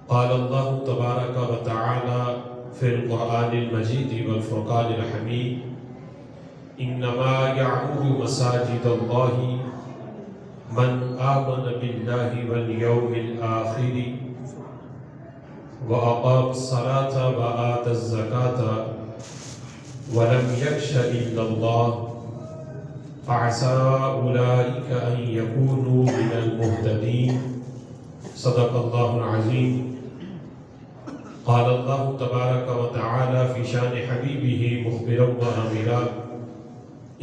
قال الله تبارك وتعالى في القرآن المجيد والفرقان الحميد إنما يعمر مساجد الله من آمن بالله واليوم الآخر وأقام الصلاة وآتى الزكاة ولم يخش إلا الله فعسى أولئك أن يكونوا من المهتدين صدق الله العظيم. قال الله تبارك وتعالى في شان حبيبه مخبرا وآمرا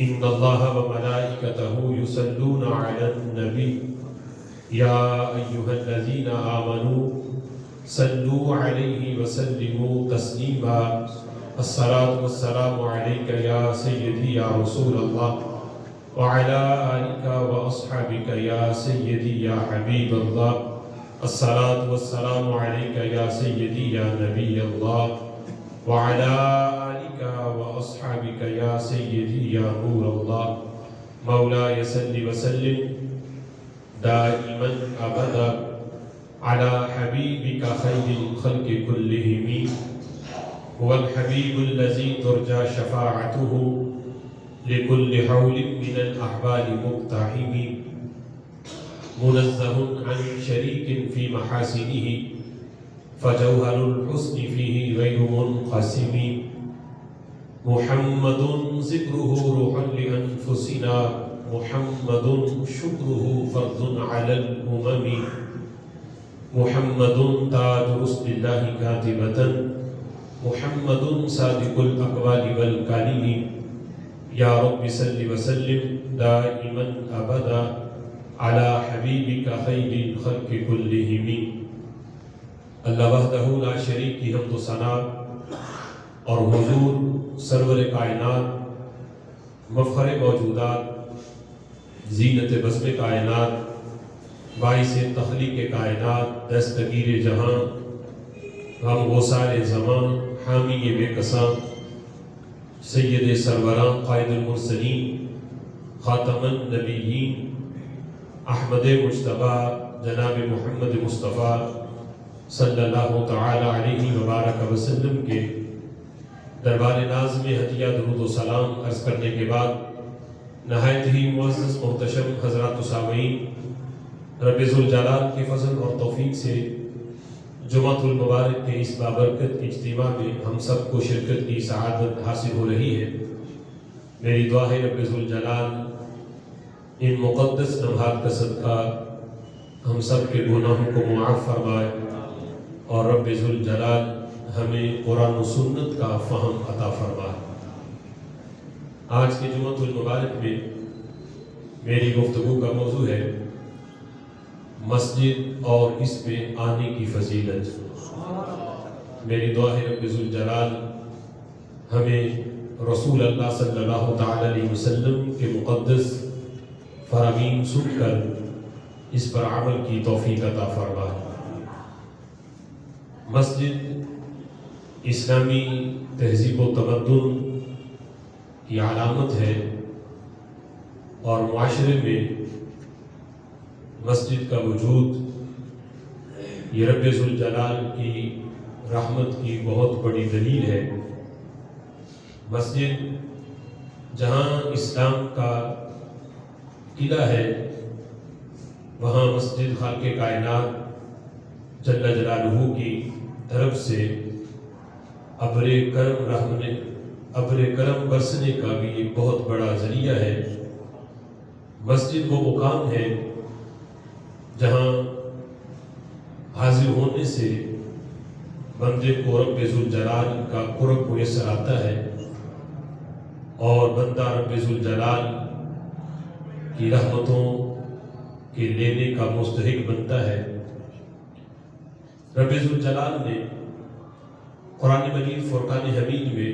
إن الله وملائكته يصلون على النبي يا أيها الذين آمنوا صلوا عليه وسلموا تسليما الصلاة والسلام عليك يا سيدي يا رسول الله وعلى آلك وأصحابك يا سيدي يا حبيب الله الصلاة والسلام عليك يا سيدي يا نبي الله وعلى آلك وأصحابك يا سيدي يا نور الله مولاي صل وسلم دائما أبدا على حبيبك خير الخلق كلهم هو الحبيب الذي ترجى شفاعته لكل حول من الأحوال مقتحم منزه عن شريك في محاسنه فجوهر الحسن فيه غير منقسم محمد ذكره روح لأنفسنا محمد شكره فرض على الأمم محمد تاج رسل الله كاتبة محمد صادق الأقوال والكلم يا رب صل وسلم دائما أبدا على حبیبک خیر الخلق کلہم. اللہ وحدہ لا شریک کی حمد و ثنا اور حضور سرور کائنات مفخر موجودات زینت بزم کائنات باعث تخلیق کائنات دستگیر جہاں غم غسار زمان حامی بے کساں سید سروراں قائد المرسلین خاتم النبیین احمد مجتبی جناب محمد مصطفیٰ صلی اللہ تعالی علیہ وبارک وسلم کے دربار ناز میں ہدیہ درود و سلام عرض کرنے کے بعد نہایت ہی معزز محتشم حضرات و سامعین، رب ذوالجلال کے فضل اور توفیق سے جمعۃ المبارک کے اس بابرکت اجتماع میں ہم سب کو شرکت کی سعادت حاصل ہو رہی ہے. میری دعا ہے رب ذوالجلال ان مقدس لمحات کا صدقہ ہم سب کے گناہوں کو معاف فرمائے اور رب ذوالجلال ہمیں قرآن و سنت کا فہم عطا فرمائے. آج کے جمعۃ المبارک میں میری گفتگو کا موضوع ہے مسجد اور اس میں آنے کی فضیلت. میری دعا ہے رب ذوالجلال ہمیں رسول اللہ صلی اللہ تعالی علیہ وسلم کے مقدس فرامین سن کر اس پر عمل کی توفیق عطا فرمائے. مسجد اسلامی تہذیب و تمدن کی علامت ہے اور معاشرے میں مسجد کا وجود یہ رب ذوالجلال کی رحمت کی بہت بڑی دلیل ہے. مسجد جہاں اسلام کا قلعہ ہے وہاں مسجد خالق کائنات جل جلالہ کی طرف سے ابر کرم برسنے کا بھی ایک بہت بڑا ذریعہ ہے. مسجد وہ مقام ہے جہاں حاضر ہونے سے بندے کو رب ذوالجلال کا قرب میسر آتا ہے اور بندہ رب ذوالجلال کی رحمتوں کے لینے کا مستحق بنتا ہے. رب ذوالجلال نے قرآن مجید فرقان حمید میں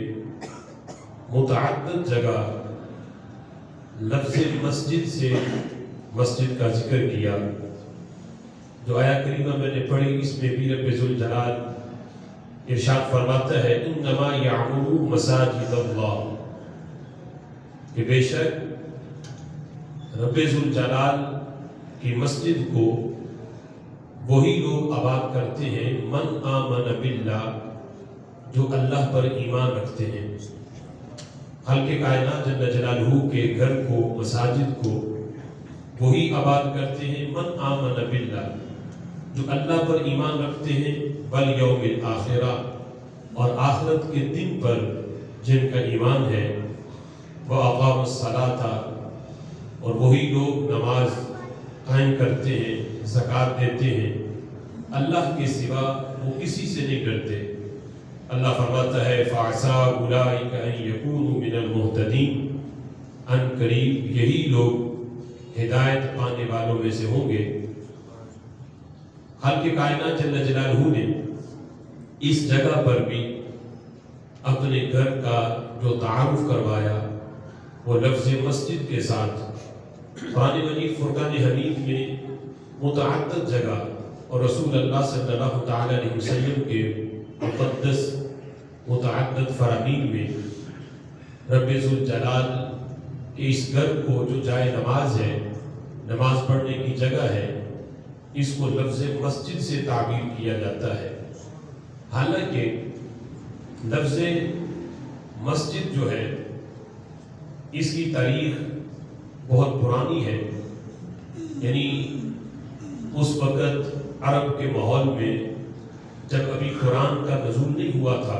متعدد جگہ لفظ مسجد سے مسجد کا ذکر کیا. جو آیا کریمہ میں نے پڑھی اس میں بھی رب ذوالجلال ارشاد فرماتا ہے انما یعمر مساجد اللہ، کہ بے شک رب ذوالجلال کی مسجد کو وہی لوگ آباد کرتے ہیں من آمن باللہ، جو اللہ پر ایمان رکھتے ہیں۔ خالق کائنات جل جلالہ کے گھر کو، مساجد کو وہی آباد کرتے ہیں من آمن باللہ، جو اللہ پر ایمان رکھتے ہیں، والیوم الآخرہ، اور آخرت کے دن پر جن کا ایمان ہے، وَأَقَامُوا الصَّلَاةَ، اور وہی لوگ نماز قائم کرتے ہیں، زکوٰۃ دیتے ہیں، اللہ کے سوا وہ کسی سے نہیں ڈرتے۔ اللہ فرماتا ہے فَعَسَىٰ أُولَٰئِكَ أَن يَكُونُوا مِنَ الْمُهْتَدِينَ، ان قریب یہی لوگ ہدایت پانے والوں میں سے ہوں گے۔ خالق کائنات جل جلالہ نے اس جگہ پر بھی اپنے گھر کا جو تعارف کروایا وہ لفظ مسجد کے ساتھ۔ قرآن مجید فرقان حمید میں متعدد جگہ اور رسول اللہ صلی اللہ تعالی علیہ وسلم کے مقدس متعدد فرامین میں رب ذوالجلال کے اس گھر کو جو جائے نماز ہے، نماز پڑھنے کی جگہ ہے، اس کو لفظ مسجد سے تعبیر کیا جاتا ہے۔ حالانکہ لفظ مسجد جو ہے اس کی تاریخ بہت پرانی ہے، یعنی اس وقت عرب کے ماحول میں جب ابھی قرآن کا نزول نہیں ہوا تھا،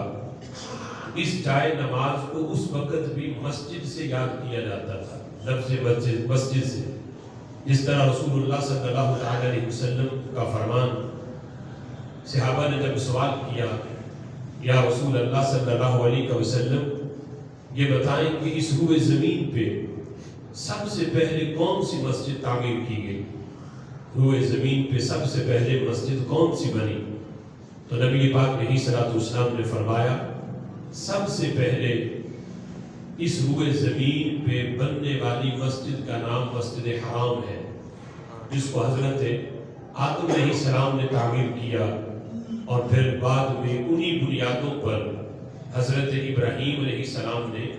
اس جائے نماز کو اس وقت بھی مسجد سے یاد کیا جاتا تھا، لفظ مسجد سے۔ جس طرح رسول اللہ صلی اللہ تعالی علیہ وسلم کا فرمان، صحابہ نے جب سوال کیا یا رسول اللہ صلی اللہ علیہ وسلم یہ بتائیں کہ اس روئے زمین پہ سب سے پہلے کون سی مسجد تعمیر کی گئی، روئے زمین پہ سب سے پہلے مسجد کون سی بنی؟ تو نبی پاک علیہ الصلوۃ والسلام نے فرمایا سب سے پہلے اس روئے زمین پہ بننے والی مسجد کا نام مسجد حرام ہے، جس کو حضرت آدم علیہ السلام نے تعمیر کیا، اور پھر بعد میں انہی بنیادوں پر حضرت ابراہیم علیہ السلام نے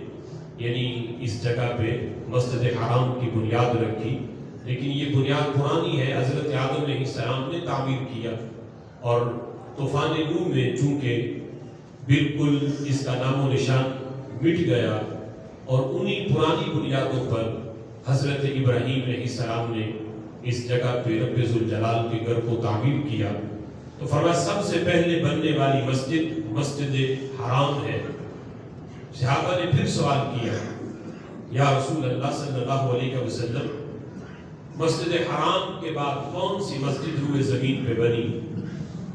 یعنی اس جگہ پہ مسجد حرام کی بنیاد رکھی۔ لیکن یہ بنیاد پرانی ہے، حضرت آدم علیہ السلام نے تعمیر کیا، اور طوفان نوح میں چونکہ بالکل اس کا نام و نشان مٹ گیا، اور انہی پرانی بنیادوں پر حضرت ابراہیم علیہ السلام نے اس جگہ پہ رب ذوالجلال کے گھر کو تعمیر کیا۔ تو فرمایا سب سے پہلے بننے والی مسجد مسجد حرام ہے۔ صحابہ نے پھر سوال کیا یا رسول اللہ صلی اللہ علیہ وسلم، مسجد حرام کے بعد کون سی مسجد روئے زمین پہ بنی؟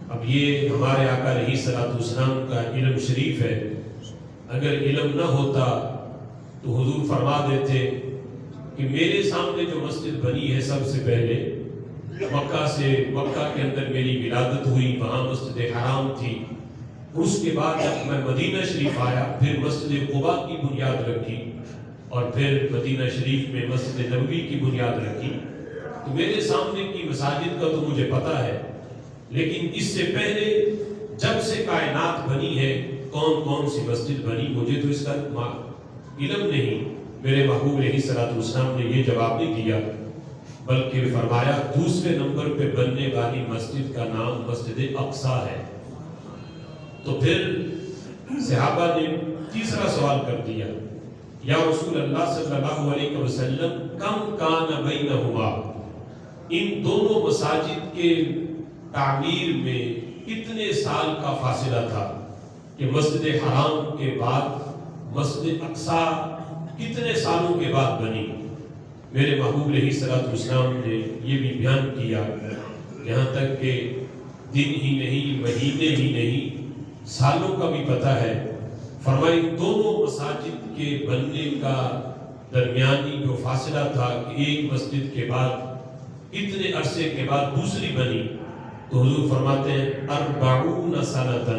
اب یہ ہمارے آقا علیہ الصلوۃ والسلام کا علم شریف ہے، اگر علم نہ ہوتا تو حضور فرما دیتے کہ میرے سامنے جو مسجد بنی ہے سب سے پہلے مکہ کے اندر میری ولادت ہوئی، وہاں مسجد حرام تھی، اس کے بعد جب میں مدینہ شریف آیا پھر مسجد قباء کی بنیاد رکھی، اور پھر مدینہ شریف میں مسجد نبوی کی بنیاد رکھی۔ تو میرے سامنے کی مساجد کا تو مجھے پتہ ہے، لیکن اس سے پہلے جب سے کائنات بنی ہے کون کون سی مسجد بنی مجھے تو اس کا علم نہیں۔ میرے محبوب علیہ الصلوۃ والسلام نے یہ جواب نہیں دیا، بلکہ فرمایا دوسرے نمبر پہ بننے والی مسجد کا نام مسجد اقصیٰ ہے۔ تو پھر صحابہ نے تیسرا سوال کر دیا یا رسول اللہ صلی اللہ علیہ وسلم کم کان بینہما، ان دونوں مساجد کے تعمیر میں کتنے سال کا فاصلہ تھا کہ مسجد حرام کے بعد مسجد اقصیٰ کتنے سالوں کے بعد بنی؟ میرے محبوب علیہ الصلوۃ والسلام نے یہ بھی بیان کیا، یہاں تک کہ دن ہی نہیں، مہینے ہی نہیں، سالوں کا بھی پتہ ہے۔ فرمائی دونوں مساجد کے بننے کا درمیانی جو فاصلہ تھا کہ ایک مسجد کے بعد اتنے عرصے کے بعد دوسری بنی، تو حضور فرماتے ہیں 40 سنۃ،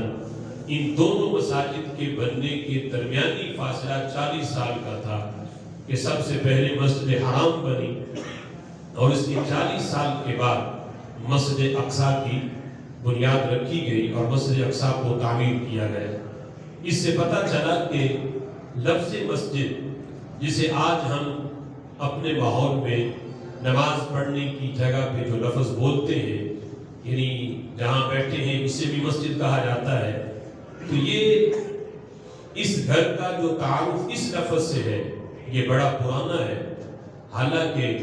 ان دونوں مساجد کے بننے کے درمیانی فاصلہ 40 سال کا تھا کہ سب سے پہلے مسجد حرام بنی، اور اس کے 40 سال کے بعد مسجد اقصیٰ کی بنیاد رکھی گئی اور مسجد اقصیٰ کو تعمیر کیا گیا۔ اس سے پتہ چلا کہ لفظ مسجد جسے آج ہم اپنے ماحول میں نماز پڑھنے کی جگہ پہ جو لفظ بولتے ہیں، یعنی جہاں بیٹھے ہیں اسے بھی مسجد کہا جاتا ہے. تو یہ اس گھر کا جو تعارف اس لفظ سے ہے یہ بڑا پرانا ہے. حالانکہ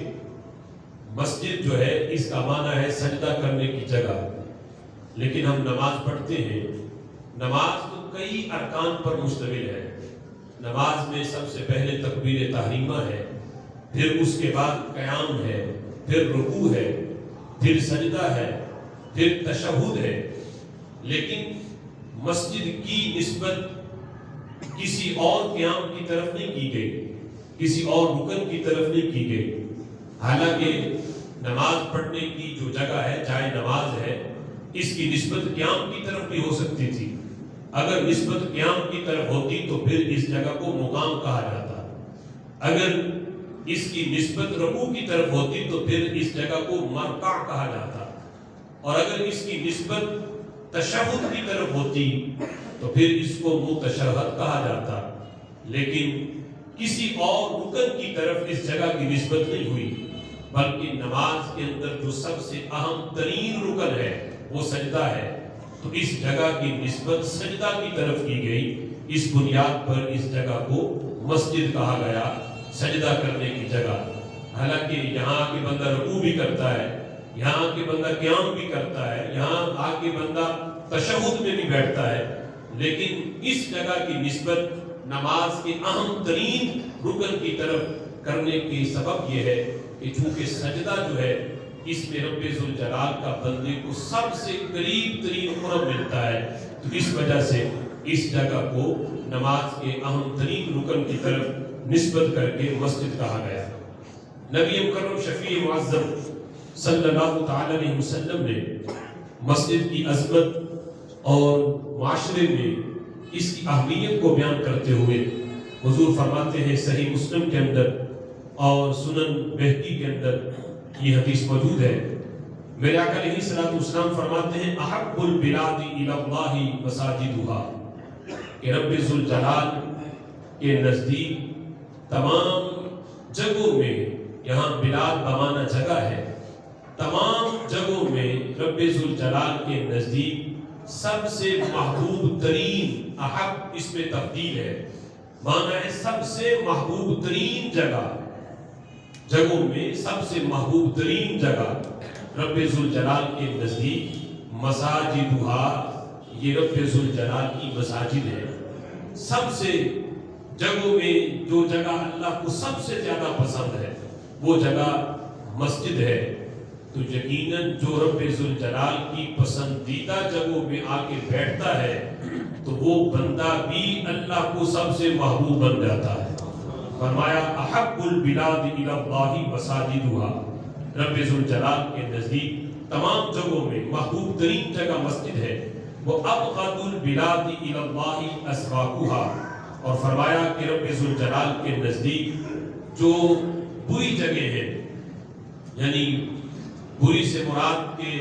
مسجد جو ہے اس کا معنی ہے سجدہ کرنے کی جگہ. لیکن ہم نماز پڑھتے ہیں، نماز تو کئی ارکان پر مشتمل ہے. نماز میں سب سے پہلے تکبیر تحریمہ ہے، پھر اس کے بعد قیام ہے، پھر رکوع ہے، پھر سجدہ ہے، پھر تشہد ہے. لیکن مسجد کی نسبت کسی اور قیام کی طرف نہیں کی گئی، کسی اور رکن کی طرف نہیں کی گئی. حالانکہ نماز پڑھنے کی جو جگہ ہے چاہے نماز ہے، اس کی نسبت قیام کی طرف بھی ہو سکتی تھی. اگر نسبت قیام کی طرف ہوتی تو پھر اس جگہ کو مقام کہا جاتا. اگر اس کی نسبت رکوع کی طرف ہوتی تو پھر اس جگہ کو مرکع کہا جاتا. اور اگر اس کی نسبت تشہد کی طرف ہوتی تو پھر اس کو متشہد کہا جاتا. لیکن کسی اور رکن کی طرف اس جگہ کی نسبت نہیں ہوئی، بلکہ نماز کے اندر جو سب سے اہم ترین رکن ہے وہ سجدہ ہے. تو اس جگہ کی نسبت سجدہ کی طرف کی گئی. اس بنیاد پر اس جگہ کو مسجد کہا گیا، سجدہ کرنے کی جگہ. حالانکہ یہاں کے بندہ رکوع بھی کرتا ہے، یہاں کے بندہ قیام بھی کرتا ہے، یہاں آ کے بندہ تشہد میں بھی بیٹھتا ہے. لیکن اس جگہ کی نسبت نماز کے اہم ترین رکن کی طرف کرنے کی سبب یہ ہے کہ چونکہ سجدہ جو ہے اس میں رب ذوالجلال کا بندے کو سب سے قریب ترین قرب ملتا ہے. تو اس وجہ سے اس جگہ کو نماز کے اہم ترین رکن کی طرف نسبت کر کے مسجد کہا گیا. نبی مکرم شفیع معظم صلی اللہ تعالی علیہ وسلم نے مسجد کی عظمت اور معاشرے میں اس کی اہمیت کو بیان کرتے ہوئے حضور فرماتے ہیں، صحیح مسلم کے اندر اور سنن بہقی کے اندر یہ حدیث موجود ہے. میرے آقا علیہ الصلوۃ والسلام فرماتے ہیں، احب البلاد الی اللہ مساجدها، کہ رب ذوالجلال کے نزدیک تمام جگہوں میں، یہاں بلاد بمانا جگہ ہے، تمام جگہوں میں رب ذوالجلال کے نزدیک سب سے محبوب ترین، احب اس میں تبدیل ہے، معنی ہے سب سے محبوب ترین جگہ، جگہوں میں سب سے محبوب ترین جگہ رب ذوالجلال کے نزدیک مساجدہا، یہ رب ذوالجلال کی مساجد ہے. سب سے جگہوں میں جو جگہ اللہ کو سب سے زیادہ پسند ہے وہ جگہ مسجد ہے. تو یقیناً جو رب ذوالجلال کی پسندیدہ جگہوں میں آ کے بیٹھتا ہے تو وہ بندہ بھی اللہ کو سب سے محبوب بن جاتا ہے. فرمایا احب البلاد الی اللہ مساجدها، رب ذوالجلال کے نزدیک تمام جگہوں میں محبوب ترین جگہ مسجد ہے. وہ ابغض البلاد الی اللہ اسواقها، اور فرمایا کہ رب ذوالجلال کے نزدیک جو بری جگہ ہے، یعنی بری سے مراد کہ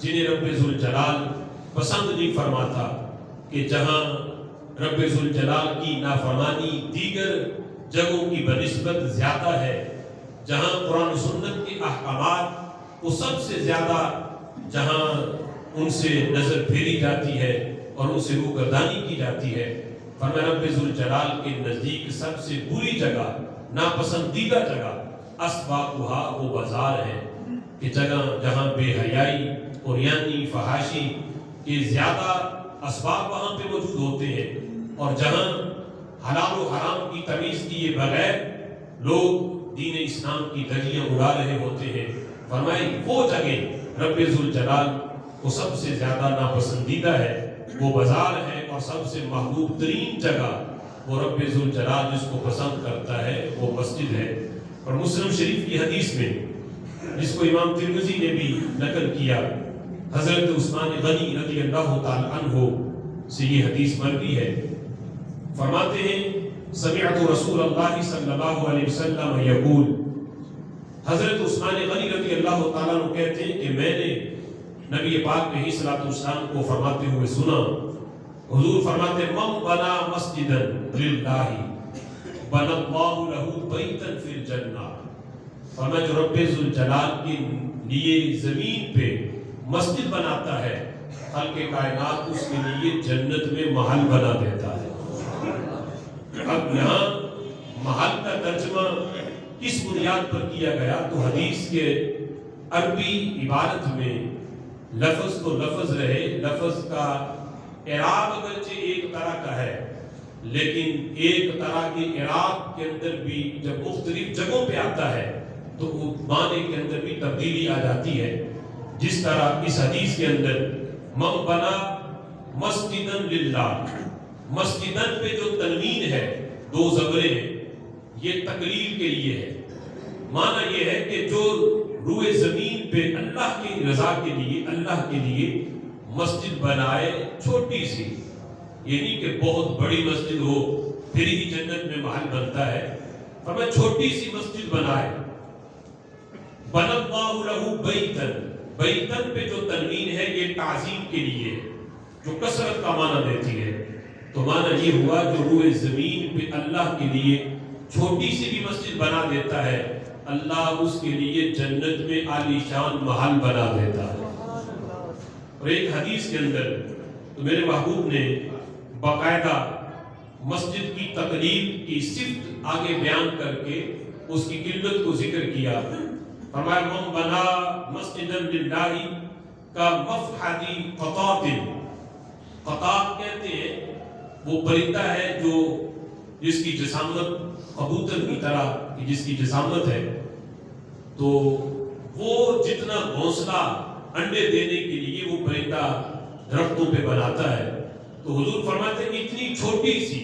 جنہیں رب ذوالجلال پسند نہیں فرماتا، کہ جہاں رب ذوالجلال کی نافرمانی دیگر جگہوں کی بنسبت زیادہ ہے، جہاں قرآن و سنت کے احکامات کو سب سے زیادہ جہاں ان سے نظر پھیری جاتی ہے اور ان سے روگردانی کی جاتی ہے، فرمایا رب ذوالجلال کے نزدیک سب سے بری جگہ، ناپسندیدہ جگہ اسواقھا، وہ بازار ہے، کہ جگہ جہاں بے حیائی اور یعنی فحاشی کے زیادہ اسباب وہاں پہ موجود ہوتے ہیں، اور جہاں حلال و حرام کی تمیز کیے بغیر لوگ دین اسلام کی دھجیاں اڑا رہے ہوتے ہیں. فرمائے وہ جگہ رب ذوالجلال کو سب سے زیادہ ناپسندیدہ ہے، وہ بازار ہے، اور سب سے محبوب ترین جگہ وہ رب ذوالجلال جس کو پسند کرتا ہے وہ مسجد ہے. اور مسلم شریف کی حدیث میں جس کو امام ترمذی نے بھی نقل کیا، حضرت عثمان غنی رضی اللہ تعالی عنہ سے یہ حدیث مروی ہے. فرماتے ہیں، سمعت رسول اللہ صلی اللہ علیہ وسلم یقول، حضرت عثمان غنی رضی اللہ تعالیٰ عنہ کہتے ہیں کہ میں نے نبی پاک علیہ الصلوۃ والسلام کو فرماتے ہوئے سنا. حضور فرماتے ہیں، من بنا مسجدا للہ بنا اللہ لہ بیتا فی الجنہ، فرمایا جو رب ذوالجلال کے لیے زمین پہ مسجد بناتا ہے خلق کائنات اس کے لیے جنت میں محل بنا دیتا ہے۔ اب یہاں محل کا ترجمہ کس بنیاد پر کیا گیا؟ تو حدیث کے عربی عبارت میں لفظ تو لفظ رہے، لفظ کا اعراب اگرچہ ایک طرح کا ہے، لیکن ایک طرح کے اعراب کے اندر بھی جب مختلف جگہوں پہ آتا ہے تو معنی کے اندر بھی تبدیلی آ جاتی ہے۔ جس طرح اس حدیث کے اندر من بنا مسجدن للہ، مسجدن پہ جو تنوین ہے، دو زبریں ہیں، یہ تقلیل کے لیے ہے۔ معنی یہ ہے کہ جو روئے زمین پہ اللہ کی رضا کے لیے، اللہ کے لیے مسجد بنائے چھوٹی سی، یعنی کہ بہت بڑی مسجد ہو پھر ہی جنت میں محل بنتا ہے، فرمایا چھوٹی سی مسجد بنائے۔ بَنَى اللَّهُ لَهُ بَيْتًا، بیتن پہ جو تنوین ہے یہ تعظیم کے لیے ہے، جو کثرت کا معنی دیتی ہے۔ تو معنی یہ ہوا جو روئے زمین پہ اللہ کے لیے چھوٹی سی بھی مسجد بنا دیتا ہے، اللہ اس کے لیے جنت میں عالی شان محل بنا دیتا ہے۔ اور ایک حدیث کے اندر تو میرے محبوب نے باقاعدہ مسجد کی تقلیل کی صفت آگے بیان کر کے اس کی قلت کو ذکر کیا۔ فرمایا من بنا مسجدا للہ کا مفحدی قطاط، قطاط کہتے ہیں وہ پرندہ ہے جو جس کی جسامت کبوتر کی طرح جس کی جسامت ہے، تو وہ جتنا گھونسلہ انڈے دینے کے لیے وہ پرندہ درختوں پہ بناتا ہے، تو حضور فرماتے ہیں اتنی چھوٹی سی،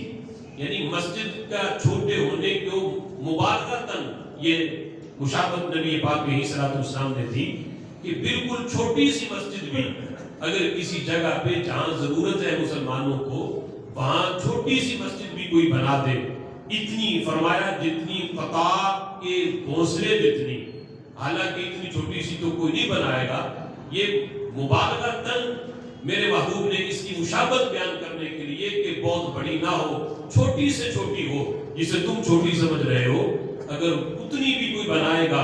یعنی مسجد کا چھوٹے ہونے کو مبالغتاً یہ مشابہت نبی پاک علیہ الصلوۃ والسلام نے دی کہ بالکل چھوٹی سی مسجد بھی اگر کسی جگہ پہ جہاں ضرورت ہے مسلمانوں کو وہاں چھوٹی سی مسجد بھی کوئی بنا دے، اتنی فرمایا جتنی قطاع کے گھونسلے جتنی، حالانکہ اتنی چھوٹی سی تو کوئی نہیں بنائے گا، یہ مبالغتاً میرے محبوب نے اس کی مشابہت بیان کرنے کے لیے کہ بہت بڑی نہ ہو، چھوٹی سے چھوٹی ہو، جسے تم چھوٹی سمجھ رہے ہو، اگر اتنی بھی کوئی بنائے گا،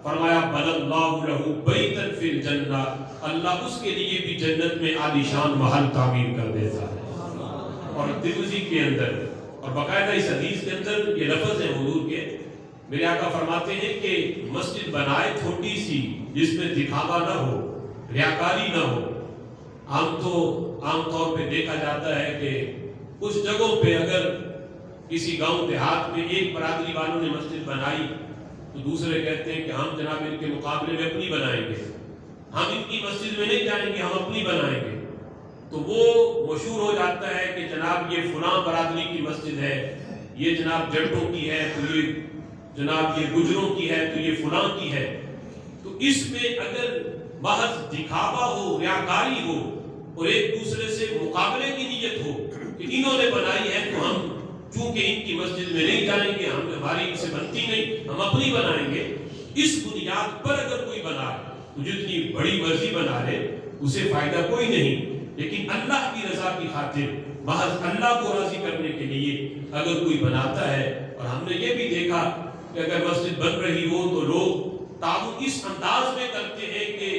فرمایا بَنَى اللَّهُ لَهُ بَيْتًا فِي الْجَنَّةِ، اللہ اس کے لیے بھی جنت میں عالی شان محل تعمیر کر دیتا ہے۔ اور ترمذی کے اندر اور باقاعدہ اس حدیث کے اندر یہ لفظ ہیں حضور کے، میرے آقا فرماتے ہیں کہ مسجد بنائے چھوٹی سی جس میں دکھاوا نہ ہو، ریاکاری نہ ہو۔ عام طور پہ دیکھا جاتا ہے کہ کچھ جگہوں پہ اگر کسی گاؤں دیہات میں ایک برادری والوں نے مسجد بنائی تو دوسرے کہتے ہیں کہ ہم جناب ان کے مقابلے میں اپنی بنائیں گے، ہم ان کی مسجد میں نہیں جائیں گے، ہم اپنی بنائیں گے۔ تو وہ مشہور ہو جاتا ہے کہ جناب یہ فلاں برادری کی مسجد ہے، یہ جناب جٹوں کی ہے، تو یہ جناب یہ گجروں کی ہے، تو یہ فلاں کی ہے۔ تو اس میں اگر محض دکھاوا ہو، ریاکاری ہو اور ایک دوسرے سے مقابلے کی نیت ہو کہ انہوں نے بنائی ہے تو ہم چونکہ ان کی مسجد میں نہیں جائیں گے، ہماری ان سے بنتی نہیں، ہم اپنی بنائیں گے، اس بنیاد پر اگر کوئی بنائے تو جتنی بڑی مرضی بنا لے اسے فائدہ کوئی نہیں، لیکن اللہ کی رضا کی خاطر محض اللہ کو راضی کرنے کے لیے اگر کوئی بناتا ہے، اور ہم نے یہ بھی دیکھا کہ اگر مسجد بن رہی ہو تو لوگ تعاون اس انداز میں کرتے ہیں کہ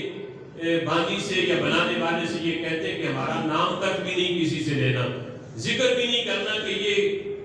بانی سے یا بنانے والے سے یہ کہتے ہیں کہ ہمارا نام تک بھی نہیں کسی سے لینا، ذکر بھی نہیں کرنا کہ یہ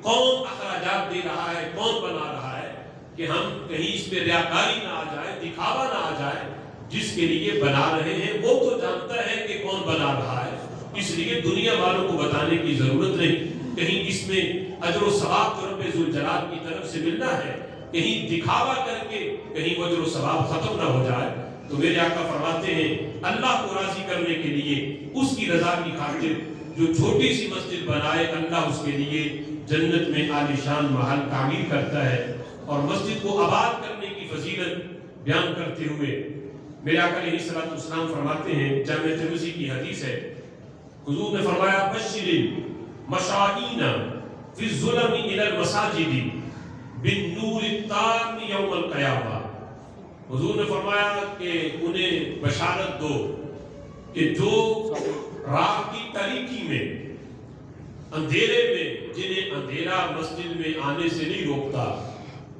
کون اخراجات دے رہا ہے، کون بنا رہا ہے، کہ ہم کہیں اس پہ ریاکاری نہ آ جائے، دکھاوا نہ آ جائے۔ جس کے لیے بنا رہے ہیں وہ تو جانتا ہے کہ کون بنا رہا ہے، اس لیے دنیا والوں کو بتانے کی ضرورت نہیں، کہیں اس میں اجر و ثواب جو رب ذوالجلال کی طرف سے ملنا ہے، کہیں دکھاوا کر کے کہیں وہ اجر و ثواب ختم نہ ہو جائے۔ تو میرے آقا فرماتے ہیں اللہ کو راضی کرنے کے لیے، اس کی رضا کی خاطر جو چھوٹی سی مسجد بنائے اللہ اس کے لیے جنت میں عالی شان محل تعمیر کرتا ہے۔ اور مسجد کو آباد کرنے کی فضیلت بیان کرتے ہوئے میرے آقا علیہ الصلوۃ والسلام فرماتے ہیں، جامع ترمذی کی حدیث ہے، حضور نے فرمایا بشر المشائین فی الظلم الی المساجد بالنور التام یوم القیامہ۔ حضور نے فرمایا کہ انہیں بشارت دو کہ جو رات کی تاریکی میں، اندھیرے میں، جنہیں اندھیرا مسجد میں آنے سے نہیں روکتا،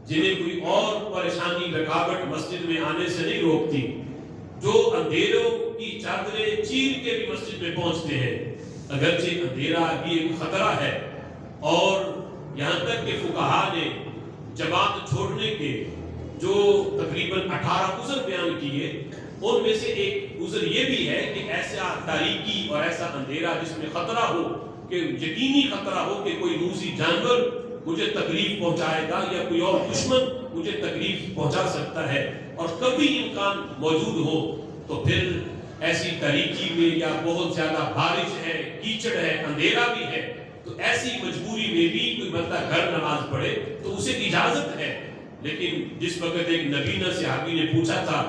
جنہیں کوئی اور پریشانی رکاوٹ مسجد میں آنے سے نہیں روکتی، جو اندھیروں کی چادریں چیر کے بھی مسجد میں پہنچتے ہیں، اگرچہ اندھیرا بھی ایک خطرہ ہے، اور یہاں تک کہ فقہاء نے جماعت چھوڑنے کے جو تقریباً 18 عذر بیان کیے، ان میں سے ایک عذر یہ بھی ہے کہ ایسا تاریکی اور ایسا اندھیرا جس میں خطرہ ہو، کہ یقینی خطرہ ہو کہ کوئی موذی جانور مجھے تکلیف پہنچائے گا یا کوئی اور دشمن مجھے تکلیف پہنچا سکتا ہے، اور کبھی امکان موجود ہو تو پھر ایسی تاریکی میں یا بہت زیادہ بارش ہے، کیچڑ ہے، اندھیرا بھی ہے، تو ایسی مجبوری میں بھی کوئی بندہ گھر نماز پڑھے تو اسے اجازت ہے۔ لیکن جس وقت ایک نبینہ صحابی نے پوچھا تھا،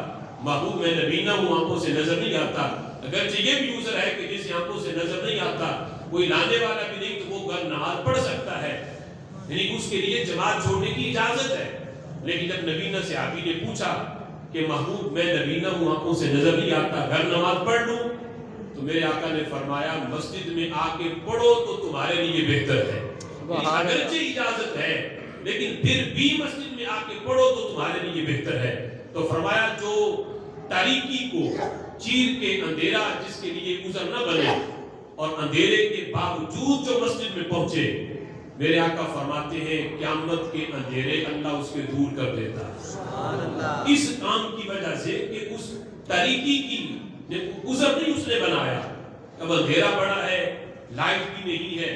محبوب میں نبینہ ہوں، آنکھوں سے نظر نہیں آتا، اگرچہ یہ بھی عذر ہے کہ جس آنکھوں سے نظر نہیں آتا کوئی لانے والا بھی نہیں تو وہ گھر نماز پڑھ سکتا ہے، یعنی اس کے لیے جماعت چھوڑنے کی اجازت ہے۔ لیکن جب نبینہ صحابی نے پوچھا کہ محبوب میں نبینہ ہوں، آنکھوں سے نظر نہیں آتا، گھر نماز پڑھ لوں؟ تو میرے آقا نے فرمایا مسجد میں آ کے پڑھو تو تمہارے لیے بہتر ہے، اگرچہ اجازت ہے لیکن پھر بھی مسجد میں آ کے پڑھو تو تمہارے لیے بہتر ہے۔ تو فرمایا جو تاریکی کو چیر کے اندھیرا جس کے لیے عذر نہ بنے اور اندھیرے کے باوجود جو مسجد میں پہنچے، میرے آقا فرماتے ہیں قیامت کے اندھیرے اللہ اس کے دور کر دیتا ہے، اس کام کی وجہ سے کہ اس تاریکی کی عذر نہیں اس نے بنایا۔ اب اندھیرا بڑا ہے، لائٹ بھی نہیں ہے،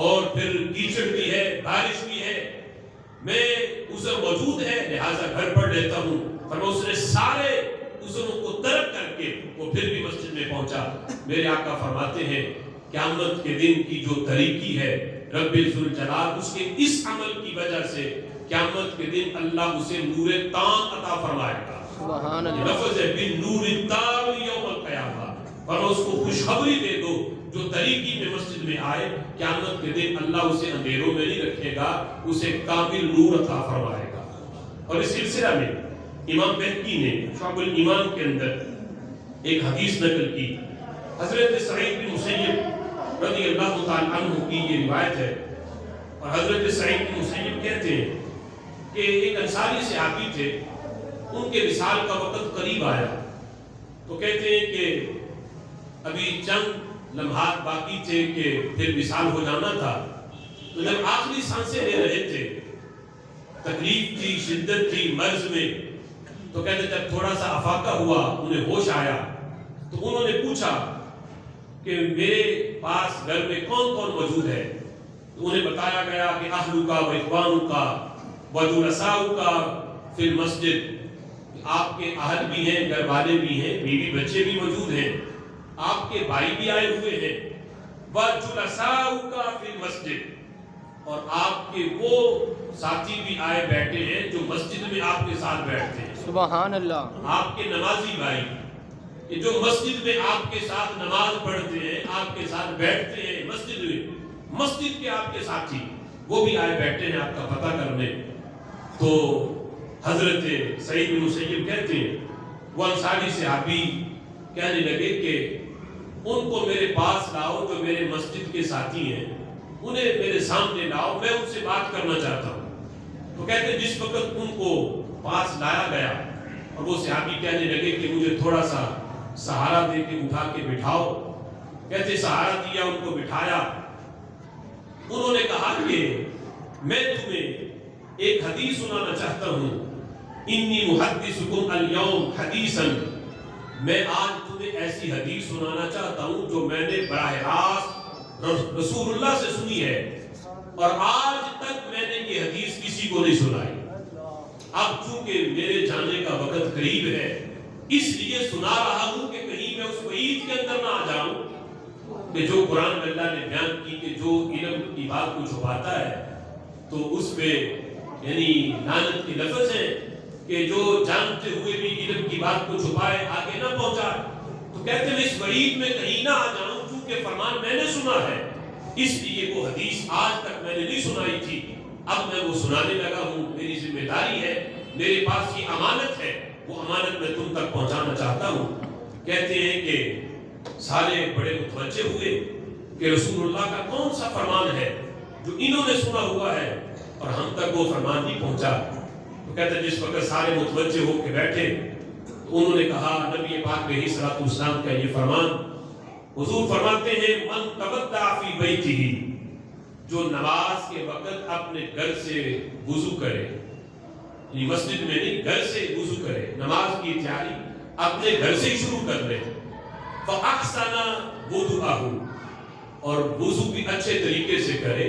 اور پھر کیچڑ بھی ہے، بارش بھی ہے، میں عذر موجود ہے لہٰذا گھر پڑھ لیتا ہوں۔ فرمایا اس نے سارے عذروں کو ترک کر کے وہ پھر بھی مسجد میں پہنچا۔ میرے آقا فرماتے ہیں قیامت کے دن کی جو تاریکی ہے، رب ذوالجلال اس کے اس عمل کی وجہ سے قیامت کے دن اللہ اسے نور تام عطا فرمائے گا۔ سبحان اللہ، لفظ ہے بالنور التام یوم القیامہ، اور اس کو خوشخبری دے دو جو طریقی میں مسجد میں آئے، قیامت کے دن اللہ اسے اندھیروں میں نہیں رکھے گا، اسے کامل نور عطا فرمائے گا۔ اور اس سلسلہ میں امام بہقی نے شعب الایمان کے اندر ایک حدیث نقل کی، حضرت سعید بن مسیب رضی اللہ تعالی عنہ کی یہ روایت ہے، اور حضرت سعید بن مسیب کہتے ہیں کہ ایک انصاری صحابی تھے، ان کے وصال کا وقت قریب آیا تو کہتے ہیں کہ ابھی چند لمحات باقی تھے کہ پھر وصال ہو جانا تھا، تو جب آخری سانسیں لے رہے تھے، تکلیف تھی، شدت تھی مرض میں، تو کہتے جب تھوڑا سا افاقہ ہوا، انہیں ہوش آیا، تو انہوں نے پوچھا کہ میرے پاس گھر میں کون کون موجود ہے؟ تو انہیں بتایا گیا کہ اہلو کا و اخوانو کا و جلساؤ کا فی المسجد، آپ کے اہل بھی ہیں، گھر والے بھی ہیں، بیوی بچے بھی موجود ہیں، آپ کے بھائی بھی آئے ہوئے ہیں، و جلساؤ کا فی المسجد، اور آپ کے وہ ساتھی بھی آئے بیٹھے ہیں جو مسجد میں آپ کے ساتھ بیٹھتے ہیں۔ سبحان اللہ، آپ کے نمازی بھائی کہ جو مسجد میں آپ کے ساتھ نماز پڑھتے ہیں، آپ کے ساتھ بیٹھتے ہیں مسجد میں، مسجد کے آپ کے ساتھی وہ بھی آئے بیٹھے ہیں آپ کا پتہ کرنے۔ تو حضرت سعید بن مسیب کہتے ہیں وہ انصاری صحابی کہنے لگے کہ ان کو میرے پاس لاؤ جو میرے مسجد کے ساتھی ہیں، انہیں میرے سامنے لاؤ، میں ان سے بات کرنا چاہتا ہوں۔ تو کہتے ہیں جس وقت ان کو پاس لایا گیا اور وہ صحابی کہنے لگے کہ مجھے تھوڑا سا سہارا دے کے اٹھا کے بٹھاؤ، کہتے سہارا دیا، ان کو بٹھایا، انہوں نے کہا کہ میں تمہیں ایک حدیث سنانا چاہتا ہوں، انی محدثکم الیوم حدیثا، میں آج تمہیں ایسی حدیث سنانا چاہتا ہوں جو میں نے براہ راست رسول اللہ سے سنی ہے، اور آج تک میں نے یہ حدیث کسی کو نہیں سنائی۔ اب چونکہ میرے جانے کا وقت قریب ہے، اس لیے سنا رہا ہوں کہ کہیں میں اس وعید کے اندر نہ آ جاؤں کہ جو قرآن میں اللہ نے بیان کی کہ جو علم کی بات کو چھپاتا ہے تو اس پہ یعنی لعنت کے لفظ ہیں کہ جو جانتے ہوئے بھی علم کی بات کو چھپائے، آگے نہ پہنچائے۔ تو کہتے ہیں اس وعید میں کہیں نہ آ جاؤں، چونکہ فرمان میں نے سنا ہے، اس لیے وہ حدیث آج تک میں نے نہیں سنائی تھی، اب میں وہ سنانے لگا ہوں، میری ذمہ داری ہے، میرے پاس یہ امانت ہے، وہ امانت میں تم تک پہنچانا چاہتا ہوں۔ کہتے ہیں کہ سارے بڑے متوجہ ہوئے کہ رسول اللہ کا کون سا فرمان ہے جو انہوں نے سنا ہوا ہے اور ہم تک وہ فرمان نہیں پہنچا۔ تو کہتے ہیں جس وقت سارے متوجہ ہو کے بیٹھے تو انہوں نے کہا نبی پاک علیہ الصلوۃ والسلام کا یہ فرمان، حضور فرماتے ہیں من تودع فی بیتہ، جو نماز کے وقت اپنے گھر سے وضو کرے، یہ مسجد میں نہیں، گھر سے وضو کرے، نماز کی تیاری اپنے گھر سے ہی شروع کر لے، فاحسن وضوءہ، اور وضو بھی اچھے طریقے سے کرے،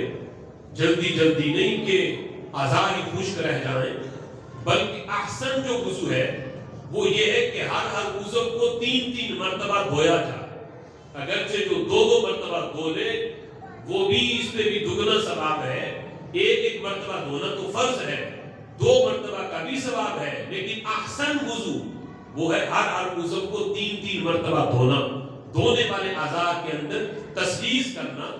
جلدی جلدی نہیں کہ اعضاء ہی خشک رہ جائیں، بلکہ احسن جو وضو ہے وہ یہ ہے کہ ہر وضو کو 3 مرتبہ دھویا جائے، اگرچہ جو 2 مرتبہ دھو لے وہ بھی اس میں بھی دگنا ثواب ہے، ایک مرتبہ دھونا تو فرض ہے، 2 مرتبہ کا بھی ثواب ہے، لیکن احسن وضو وہ ہے ہر وضو کو 3 مرتبہ دھونا، دھونے والے اعضاء کے اندر تسلیس کرنا،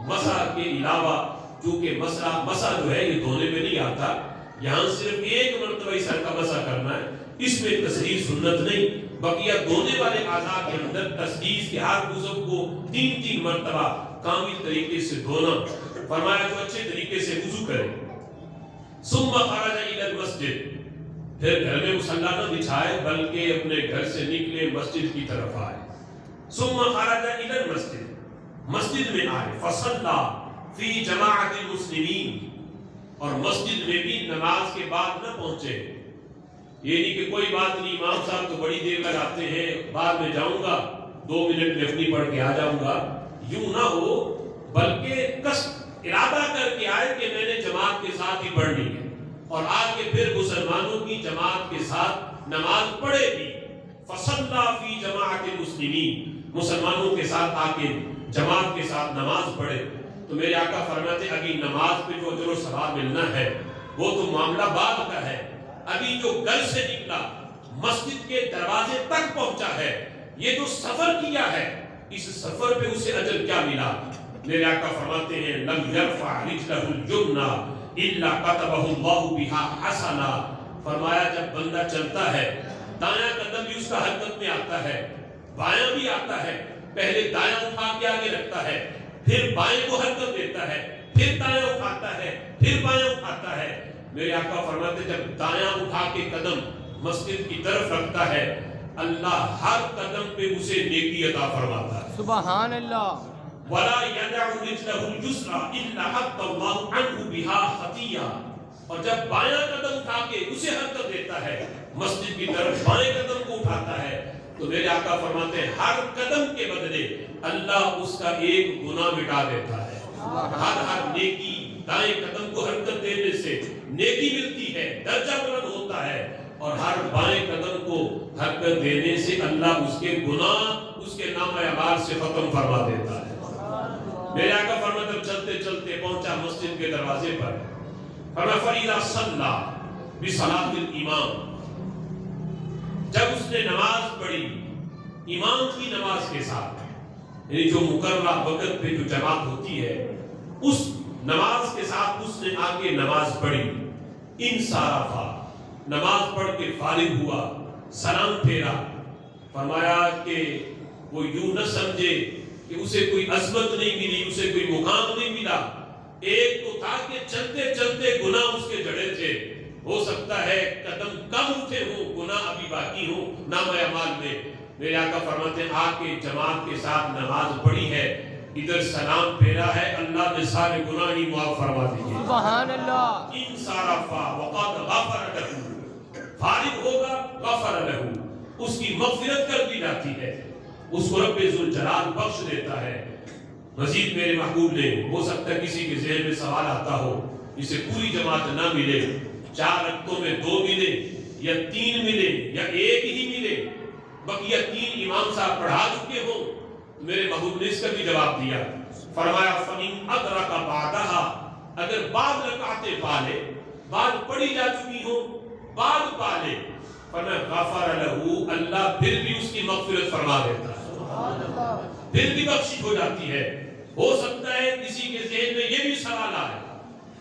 مسح کے علاوہ، چونکہ مسح جو ہے یہ دھونے میں نہیں آتا، یہاں صرف 1 مرتبہ ہی سر کا مسح کرنا ہے، اس میں تسلیس سنت نہیں، بقیہ دھونے والے اعضاء کے اندر تسلیس کے ہر عضو کو 3 مرتبہ کامل طریقے سے دھونا، فرمایا جو اچھے طریقے سے وضو کرے، ثم خرج الى المسجد، پھر گھر میں مصلی نہ بچھائے بلکہ اپنے گھر سے نکلے مسجد کی طرف آئے، ثم خرج الى المسجد، مسجد میں آئے، فصلی فی جماعت المسلمین، اور مسجد میں بھی نماز کے بعد نہ پہنچے، یہ نہیں کہ کوئی بات نہیں امام صاحب تو بڑی دیر لگاتے ہیں، بعد میں جاؤں گا 2 منٹ میں اپنی پڑھ کے آ جاؤں گا، یوں نہ ہو، بلکہ قصد ارادہ کر کے آئے کہ میں نے جماعت کے ساتھ ہی پڑھنی ہے، اور آ کے پھر مسلمانوں کی جماعت کے ساتھ نماز پڑھے بھی، فصلی فی جماعت المسلمین، مسلمانوں کے ساتھ آ کے جماعت کے ساتھ نماز پڑھے، تو میرے آقا فرماتے ہیں ابھی نماز پہ جو اجر و ثواب ملنا ہے وہ تو معاملہ بعد کا ہے، ابھی جو گھر سے نکلا مسجد کے دروازے تک پہنچا ہے، یہ جو سفر کیا ہے اس سفر پہ اسے اجر کیا ملا؟ میرے آقا فرماتے ہیں لم یرفع رجلہ الجمنہ الا کتبہ اللہ بہا حسنہ، فرمایا جب بندہ چلتا ہے دایاں قدم بھی اس کا حرکت میں آتا ہے، بایاں بھی آتا ہے، پہلے دایاں اٹھا کے آگے رکھتا ہے، پھر بائیں کو حرکت دیتا ہے، پھر دایاں اٹھاتا ہے، پھر بایاں اٹھاتا ہے، میرے آقا فرماتے جب دایاں اٹھا کے قدم مسجد کی طرف رکھتا ہے اللہ ہر قدم پہ اسے نیکی عطا فرماتا ہے، سبحان اللہ، وَلَا يَدَعُ رِجْلَهُ الْيُسْرَى إِلَّا حَطَّ اللَّهُ عَنْهُ بِهَا خَطِيًّا، اور جب بایاں قدم اٹھا کے اسے حرکت دیتا ہے مسجد کی طرف بائیں قدم کو اٹھاتا ہے، تو میرے آقا فرماتے ہیں ہر قدم کے بدلے اللہ اس کا ایک گناہ مٹا دیتا ہے، ہر نیکی دائیں قدم کو حرکت دینے سے نیکی ملتی ہے، درجہ بلند ہوتا ہے، اور ہر بائیں قدم کو حرکت دینے سے اللہ اس کے گناہ اس کے نامہ اعمال سے ختم فرما دیتا ہے۔ میرے آقا فرماتے ہیں چلتے چلتے پہنچا مسجد کے دروازے پر، فرمایا فَإِذَا صَلَّى بِصَلَاةِ الْإِمَامِ، جب اس نے نماز پڑھی امام کی نماز کے ساتھ، یعنی جو مقررہ وقت پہ جو جماعت ہوتی ہے اس نماز کے ساتھ اس نے آگے نماز پڑھی، انصرفا، نماز پڑھ کے فارغ ہوا، سلام پھیرا، فرمایا کہ وہ یوں نہ سمجھے کہ اسے کوئی عظمت نہیں ملی، اسے کوئی مقام نہیں ملا، ایک تو تھا کہ چلتے چلتے گناہ اس کے جڑے تھے، ہو سکتا ہے قدم کم اٹھے ہوں، گناہ ابھی باقی ہوں نامہ اعمال میں، میرے آقا فرماتے ہیں آ کے جماعت کے ساتھ نماز پڑھی ہے، ادھر سلام پھیرا ہے، اللہ نے سارے گناہ ہی معاف فرما دیے، سبحان اللہ، انصرفا وقد غفر لہ، فارغ ہوگا غفر لہ، اس کی مغفرت کر دی جاتی ہے، اس کو رب ذوالجلال بخش دیتا ہے۔ مزید میرے محبوب نے، ہو سکتا ہے کسی کے ذہن میں سوال آتا ہو، اسے پوری جماعت نہ ملے، 4 رکعتوں میں 2 ملے یا 3 ملے یا 1 ہی ملے، بقیہ 3 امام صاحب پڑھا چکے ہوں، میرے محبوب نے اس کا بھی جواب دیا، فرمایا فَإِنْ أَدْرَكَ بَعْدَهَا، اگر بعد رکعتیں پالے، بعد پڑھی جا چکی ہوں، بعد پالے، فرمایا غفر لہ، اللہ پھر بھی اس کی مغفرت فرما دیتا ہے، پھر بھی بخشش ہو جاتی ہے۔ ہو سکتا ہے کسی کے ذہن میں یہ بھی سوال آئے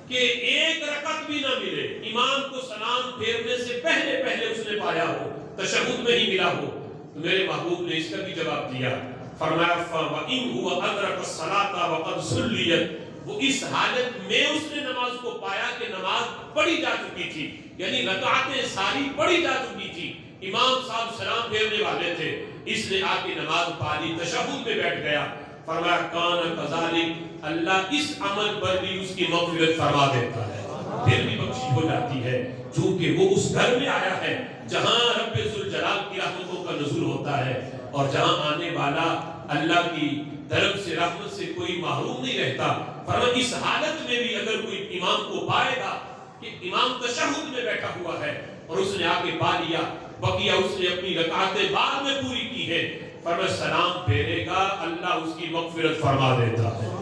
کہ 1 رکعت بھی نہ ملے، امام کو سلام پھیرنے سے پہلے پہلے اس نے پایا ہو، تشہد میں ہی ملا ہو، تو میرے محبوب نے اس کا بھی جواب دیا، فرمایا وَإِنْ هُوَ أَدْرَكَ الصَّلَاةَ وَقَدْ صُلِّيَتْ، وہ اس حالت میں اس نے نماز کو پایا کہ نماز پڑھی جا چکی تھی، یعنی رکعتیں ساری پڑھی جا چکی تھی، امام صاحب سلام پھیرنے والے تھے، اس نے آ کے نماز پڑھی، تشہد میں بیٹھ گیا، فرمایا کان کذالک، اللہ اس عمل پر بھی اس کی مغفرت فرما دیتا ہے، پھر بھی بخشش ہو جاتی ہے، چونکہ وہ اس گھر میں آیا ہے جہاں رب ذوالجلال کی رحمتوں کا نزول ہوتا ہے، اور جہاں آنے والا اللہ کی طرف سے رحمت سے کوئی محروم نہیں رہتا۔ فرمایا اس حالت میں بھی اگر کوئی امام کو پائے گا کہ امام تشہد میں بیٹھا ہوا ہے اور اس نے آ کے پا لیا، بقیہ اس نے اپنی رکعتیں بعد میں پوری کی ہے، فرمایا سلام پھیرے گا، اللہ اس کی مغفرت فرما دیتا ہے۔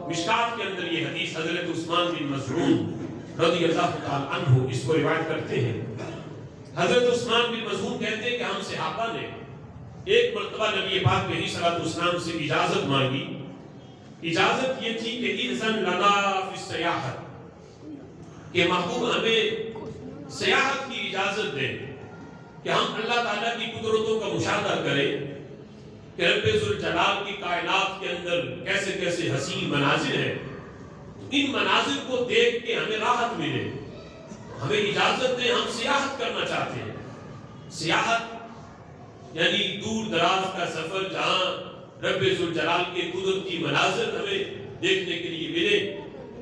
مشکات کے اندر یہ حدیث حضرت عثمان بن مظعون رضی اللہ تعالی عنہ اس کو روایت کرتے ہیں۔ حضرت عثمان بن مظعون کہتے ہیں کہ ہم صحابہ نے ایک مرتبہ نبی پاک علیہ الصلوۃ والسلام سے اجازت مانگی۔ اجازت یہ تھی کہ اذن لنا فی السیاحت، کہ محبوب ہمیں سیاحت کی اجازت دے کہ ہم اللہ تعالیٰ کی قدرتوں کا مشاہدہ کریں کہ رب ذوالجلال کی کائنات کے اندر کیسے کیسے حسین مناظر ہیں، ان مناظر کو دیکھ کے ہمیں راحت ملے، ہمیں اجازت دیں، ہم سیاحت کرنا چاہتے ہیں۔ سیاحت یعنی دور دراز کا سفر جہاں رب ذوالجلال کے قدرتی مناظر ہمیں دیکھنے کے لیے ملے،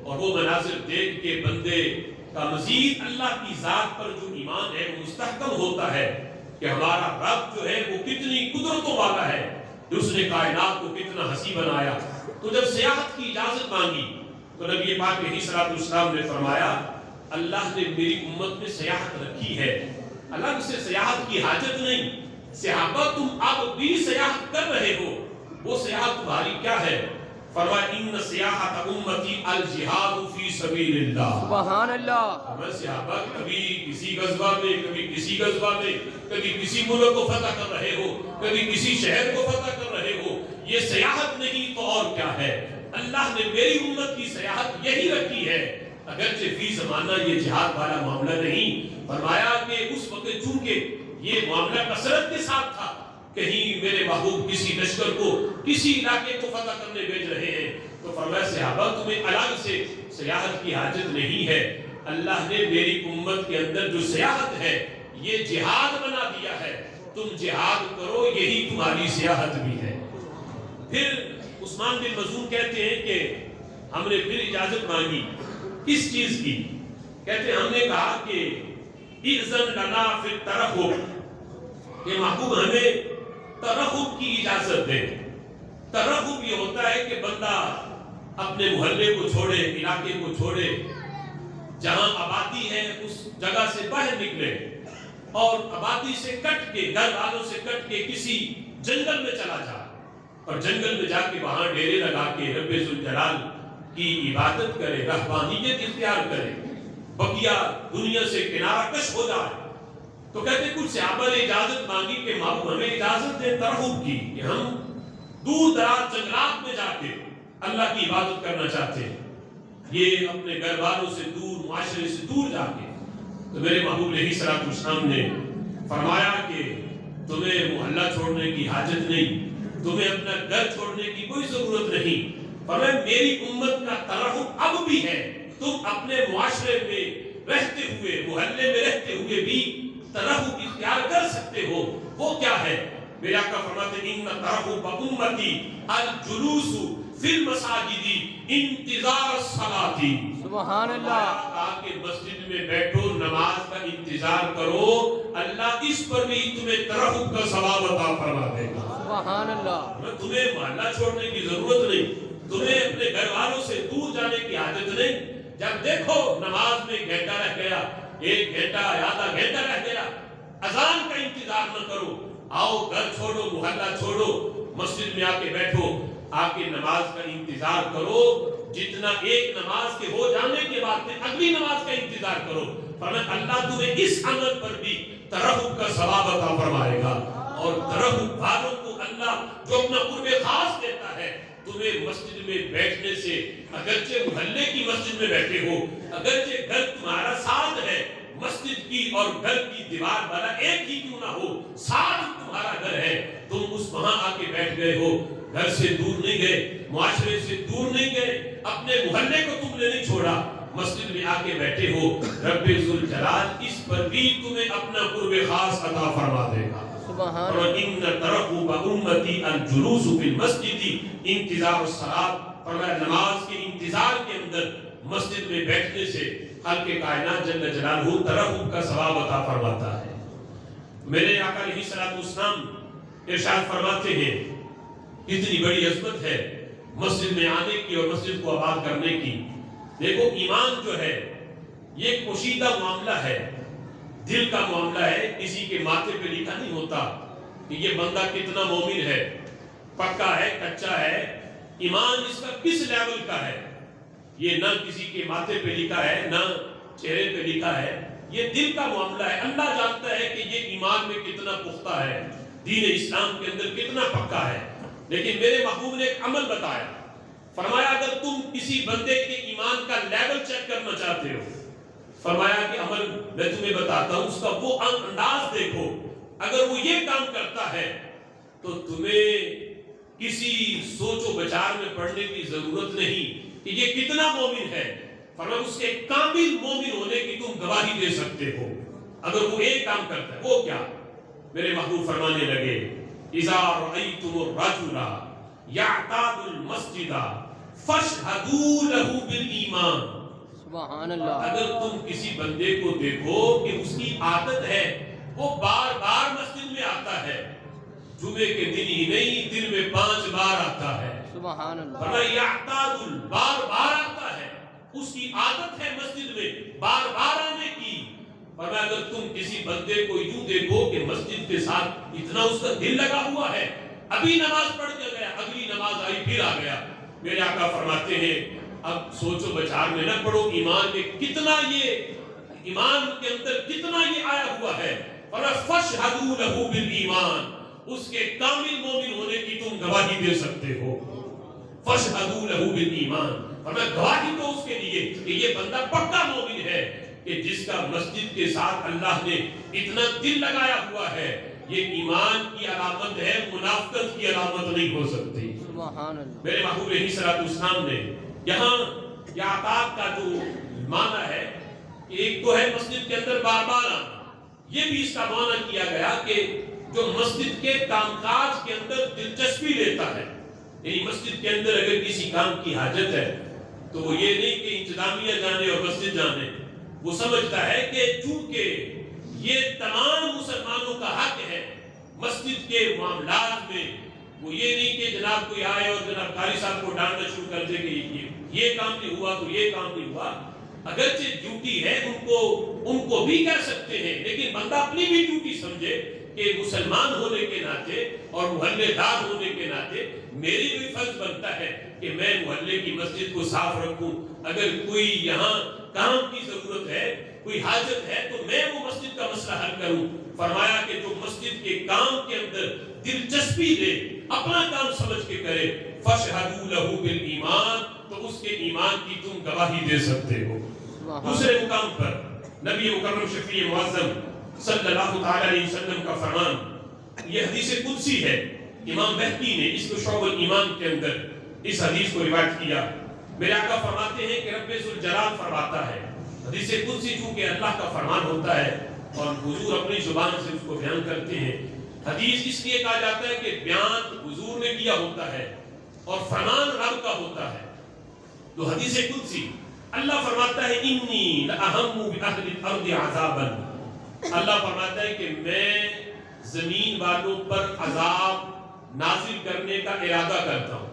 اور وہ مناظر دیکھ کے بندے کا مزید اللہ کی ذات پر جو ایمان ہے وہ مستحکم ہوتا ہے کہ ہمارا رب جو ہے وہ کتنی قدرتوں والا ہے، اس نے کائنات کو کتنا حسین بنایا۔ تو جب سیاحت کی اجازت مانگی تو نبی پاک علیہ الصلوۃ والسلام نے فرمایا اللہ نے میری امت میں سیاحت رکھی ہے، الگ سے سیاحت کی حاجت نہیں، صحابہ تم اب بھی سیاحت کر رہے ہو، وہ سیاحت تمہاری کیا ہے؟ فرمایا ان سیاحت امتی الجہاد فی سبیل اللہ۔ سبحان اللہ۔ ہمیں صحابہ کبھی کسی غزوہ میں، کبھی کسی غزوہ میں، کبھی کسی ملک کو فتح کر رہے ہو، کبھی کسی شہر کو فتح کر رہے ہو، یہ سیاحت نہیں تو اور کیا ہے؟ اللہ نے میری امت کی سیاحت یہی رکھی ہے، اگرچہ فی زمانہ یہ جہاد والا معاملہ نہیں۔ فرمایا کہ اس وقت چونکہ یہ معاملہ کثرت کے ساتھ تھا، کہیں میرے محبوب کسی لشکر کو کسی علاقے کو فتح کرنے بھیج رہے ہیں، تو فرمایا صحابہ تمہیں الگ سے سیاحت کی حاجت نہیں ہے، اللہ نے میری امت کے اندر جو سیاحت ہے یہ جہاد بنا دیا ہے، تم جہاد کرو، یہی تمہاری سیاحت بھی ہے۔ پھر عثمان بن مظعون کہتے ہیں کہ ہم نے پھر اجازت مانگی، کس چیز کی؟ کہتے ہیں ہم نے کہا کہ اذن لنا فی الترحب، کہ محبوب ہمیں ترحب کی اجازت دے۔ ترحب یہ ہوتا ہے کہ بندہ اپنے محلے کو چھوڑے، علاقے کو چھوڑے، جہاں آبادی ہے اس جگہ سے باہر نکلے اور آبادی سے کٹ کے، گھر والوں سے کٹ کے کسی جنگل میں چلا جائے اور جنگل میں جا کے وہاں ڈیرے لگا کے رب ذوالجلال کی عبادت کرے، رہبانیت اختیار کرے، بقیہ دنیا سے کنارہ کش ہو جائے۔ تو کہتے کچھ صحابہ نے اجازت مانگی کہ محبوب ہمیں اجازت دے ترحب کی، کہ ہم دور دراز جنگلات میں جا کے اللہ کی عبادت کرنا چاہتے ہیں، یہ اپنے گھر والوں سے دور، معاشرے سے دور جا کے۔ تو میرے محبوب علیہ الصلوۃ والسلام نے فرمایا کہ تمہیں محلہ چھوڑنے کی حاجت نہیں، تمہیں اپنا گھر چھوڑنے کی کوئی ضرورت نہیں، فرمایا میری امت کا ترحب اب بھی ہے، تم اپنے معاشرے میں رہتے ہوئے، محلے میں رہتے ہوئے بھی ترحب اختیار کر سکتے ہو۔ وہ کیا ہے؟ میرے آقا فرماتے ہیں ان ترحب امتی الجلوس فی المساجد انتظار الصلاۃ۔ سبحان اللہ۔ کہا کہ مسجد میں بیٹھو، نماز کا انتظار کرو، اللہ اس پر بھی تمہیں ترحب کا ثواب عطا فرما دے گا۔ سبحان اللہ۔ تمہیں محلہ چھوڑنے کی ضرورت نہیں، تمہیں اپنے گھر والوں سے دور جانے کی حاجت نہیں۔ جب دیکھو نماز میں گھنٹہ رہ گیا، ایک گھنٹہ، آدھا گھنٹہ رہ گیا، اذان کا انتظار نہ کرو، آؤ گھر چھوڑو، محلہ چھوڑو، مسجد میں آ کے بیٹھو، آ کے نماز کا انتظار کرو، جتنا ایک نماز کے ہو جانے کے بعد میں اگلی نماز کا انتظار کرو، فرمایا اللہ تمہیں اس عمل پر بھی ترحب کا ثواب عطا فرمائے گا۔ اور ترحب والوں کو اللہ جو اپنا قرب خاص دیتا ہے، تمہیں مسجد میں بیٹھنے سے، اگرچہ محلے کی مسجد میں بیٹھے ہو، اگرچہ گھر تمہارا ساتھ ہے، مسجد کی اور گھر کی دیوار والا ایک ہی کیوں نہ ہو، ساتھ تمہارا گھر ہے، تم اس وہاں آ کے بیٹھ گئے ہو، گھر سے دور نہیں گئے، معاشرے سے دور نہیں گئے، اپنے محلے کو تم نے نہیں چھوڑا، مسجد میں آ کے بیٹھے ہو، رب ذوالجلال اس پر بھی تمہیں اپنا قرب خاص عطا فرما دے گا۔ سبحان اور ان ترقب امتی الجلوس فی المسجد انتظار الصلاۃ، فرمایا نماز کے انتظار کے اندر مسجد میں بیٹھنے سے خالق کائنات جل جلالہ ترقب کا ثواب عطا فرماتا ہے۔ میرے آقا علیہ الصلوۃ والسلام ارشاد فرماتے ہیں اتنی بڑی عظمت ہے مسجد میں آنے کی اور مسجد کو آباد کرنے کی۔ دیکھو ایمان جو ہے یہ ایک پوشیدہ معاملہ ہے، دل کا معاملہ ہے، کسی کے ماتھے پہ لکھا نہیں ہوتا کہ یہ بندہ کتنا مومن ہے، پکا ہے، کچا ہے۔ ایمان اس کا کس لیول کا ہے یہ نہ کسی کے ماتھے پہ لکھا ہے نہ چہرے پہ لکھا ہے، یہ دل کا معاملہ ہے۔ اللہ جانتا ہے کہ یہ ایمان میں کتنا پختہ ہے، دین اسلام کے اندر کتنا پکا ہے۔ لیکن میرے محبوب نے ایک عمل بتایا، فرمایا اگر تم کسی بندے کے ایمان کا لیول چیک کرنا چاہتے ہو، فرمایا کہ عمل میں تمہیں بتاتا ہوں، اس کا وہ انداز دیکھو، اگر وہ یہ کام کرتا ہے تو تمہیں کسی سوچ و بچار میں پڑھنے کی ضرورت نہیں کہ یہ کتنا مومن ہے۔ فرمایا اس کے کامل مومن ہونے کی تم گواہی دے سکتے ہو اگر وہ ایک کام کرتا ہے۔ وہ کیا؟ میرے محبوب فرمانے لگے اذا رأيتم الرجل يعتاد المسجد فاشهدوا له بالایمان۔ سبحان اللہ۔ اگر تم کسی بندے کو دیکھو کہ اس کی عادت ہے وہ بار بار مسجد میں آتا ہے، جمعے کے دن ہی نہیں دن میں 5 بار آتا ہے، سبحان اللہ۔ فرمایا یعتاد بار بار آتا ہے، اس کی عادت ہے مسجد میں بار بار آنے کی۔ فرمایا اگر تم کسی بندے کو یوں دیکھو کہ مسجد کے ساتھ اتنا اس کا دل لگا ہوا ہے، ابھی نماز پڑھ کے گیا، اگلی نماز آئی پھر آ گیا، میرے آقا فرماتے ہیں اب سوچو بچار میں نہ پڑھو ایمان میں کتنا یہ ایمان کے اندر کتنا یہ آیا ہوا ہے۔ فرمایا فاشهدوا له بالایمان، اس کے کامل مومن ہونے کی تم گواہی دے سکتے ہو۔ فاشهدوا له بالایمان، فرمایا گواہی دو اس کے لیے کہ یہ بندہ پکا مومن ہے، کہ جس کا مسجد کے ساتھ اللہ نے اتنا دل لگایا ہوا ہے۔ یہ ایمان کی علامت ہے، منافقت کی علامت نہیں ہو سکتی۔ سبحان اللہ۔ میرے محبوب علیہ الصلوۃ والسلام نے یہاں یعتاد کا جو معنی ہے، ایک تو ہے مسجد کے اندر بار بار آنا، یہ بھی اس کا معنی کیا گیا کہ جو مسجد کے کام کاج کے اندر دلچسپی لیتا ہے، یعنی مسجد کے اندر اگر کسی کام کی حاجت ہے تو وہ یہ نہیں کہ انتظامیہ جانے اور مسجد جانے، وہ سمجھتا ہے کہ چونکہ یہ تمام مسلمانوں کا حق ہے مسجد کے معاملات میں، وہ یہ نہیں کہ جناب کوئی آئے اور جناب قاری صاحب کو ڈانٹنا شروع کر دے کہ یہ کام نہیں ہوا تو یہ کام نہیں ہوا۔ اگرچہ ڈیوٹی ہے ان کو بھی کہہ سکتے ہیں، لیکن بندہ اپنی بھی ڈیوٹی سمجھے کہ مسلمان ہونے کے ناطے اور محلے دار ہونے کے ناطے میری بھی فرض بنتا ہے کہ میں محلے کی مسجد کو صاف رکھوں۔ اگر کوئی یہاں کام کی ضرورت ہے، کوئی حاجت ہے تو میں وہ مسجد کا مسئلہ حل کروں۔ فرمایا کہ جو مسجد کے کام کے اندر دلچسپی لے، اپنا کام سمجھ کے کرے، فاشهدوا له بالایمان، تو اس کے ایمان کی تم گواہی دے سکتے ہو۔ دوسرے مقام پر نبی مکرم شفیع معظم صلی اللہ تعالی علیہ وسلم کا فرمان، یہ حدیث قدسی ہے، امام بہقی نے اس کو شعب الایمان کے اندر اس حدیث کو روایت کیا۔ میرے آقا فرماتے ہیں کہ رب ذوالجلال فرماتا ہے، حدیث قدسی چونکہ اللہ کا فرمان ہوتا ہے اور حضور اپنی زبان سے اس کو بیان کرتے ہیں، حدیث اس لیے کہا جاتا ہے کہ بیان حضور نے کیا ہوتا ہے اور فرمان رب کا ہوتا ہے۔ تو حدیث قدسی اللہ فرماتا ہے انی لأہم بأہل الارض عذابا، اللہ فرماتا ہے کہ میں زمین والوں پر عذاب نازل کرنے کا ارادہ کرتا ہوں۔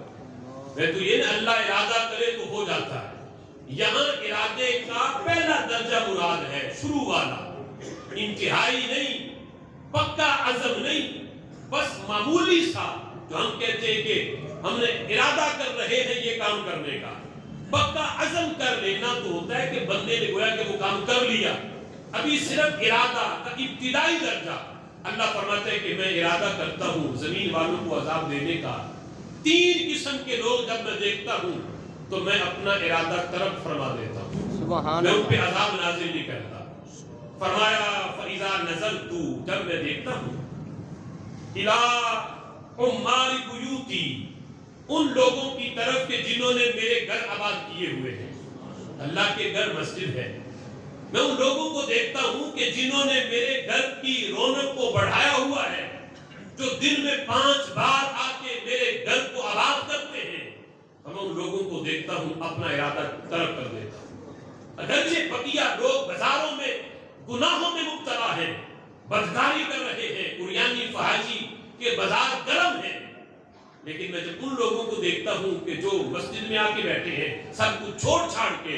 میں تو یہ نہ اللہ ارادہ کرے تو ہو جاتا ہے، یہاں ارادے کا پہلا درجہ مراد ہے، شروع والا، انتہائی نہیں، پکا عزم نہیں، بس معمولی سا جو ہم کہتے ہیں کہ ہم نے ارادہ کر رہے ہیں یہ کام کرنے کا، پکا عزم کر لینا تو ہوتا ہے کہ بندے نے گویا کہ وہ کام کر لیا، ابھی صرف ارادہ کا ابتدائی درجہ۔ اللہ فرماتا ہے کہ میں ارادہ کرتا ہوں زمین والوں کو عذاب دینے کا، 3 قسم کے لوگ جب میں دیکھتا ہوں تو میں اپنا ارادہ طرف فرما دیتا ہوں، میں ان پہ عذاب نازل نہیں کرتا۔ فرمایا فَإِذَا نَزَلْتُ، جب میں دیکھتا ہوں إِلَىٰ عُمَّارِ بُيُوتِي، ان لوگوں کی طرف کہ جنہوں نے میرے گھر آباد کیے ہوئے ہیں، اللہ کے گھر مسجد ہے. میں ان لوگوں کو دیکھتا ہوں کہ جنہوں نے میرے گھر کی رونق کو بڑھایا ہوا ہے, جو دن میں 5 بار آ کے میرے گھر کو آباد کرتے ہیں. میں ان لوگوں کو دیکھتا ہوں, اپنا ارادہ ترک کر دیتا ہوں. اگرچہ بقیہ لوگ بازاروں میں گناہوں میں مبتلا ہیں, بدکاری کر رہے ہیں, اریانی فحاشی کے بازار گرم ہیں, لیکن میں جب ان لوگوں کو دیکھتا ہوں کہ جو مسجد میں آ کے بیٹھے ہیں سب کچھ چھوڑ چھاڑ کے,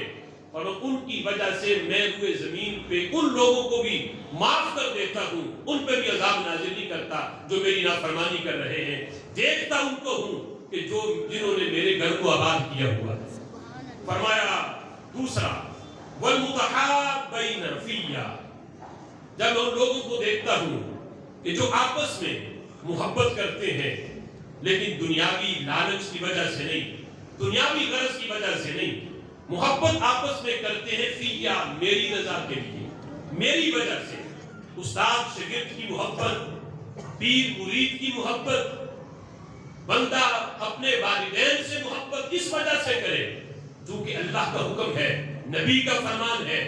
اور ان کی وجہ سے میں روئے زمین پہ ان لوگوں کو بھی معاف کر دیتا ہوں, ان پہ بھی عذاب نازل نہیں کرتا جو میری نافرمانی کر رہے ہیں. دیکھتا ان کو ہوں کہ جنہوں نے میرے گھر کو آباد کیا ہوا ہے. فرمایا دوسرا والمتحابین فیہ, جب ان لوگوں کو دیکھتا ہوں کہ جو آپس میں محبت کرتے ہیں لیکن دنیاوی لالچ کی وجہ سے نہیں, دنیاوی غرض کی وجہ سے نہیں, محبت آپس میں کرتے ہیں فیہ, میری رضا کے لیے, میری وجہ سے. استاد شاگرد کی محبت, پیر مرید کی محبت, بندہ اپنے والدین سے محبت اس وجہ سے کرے چونکہ اللہ کا حکم ہے, نبی کا فرمان ہے.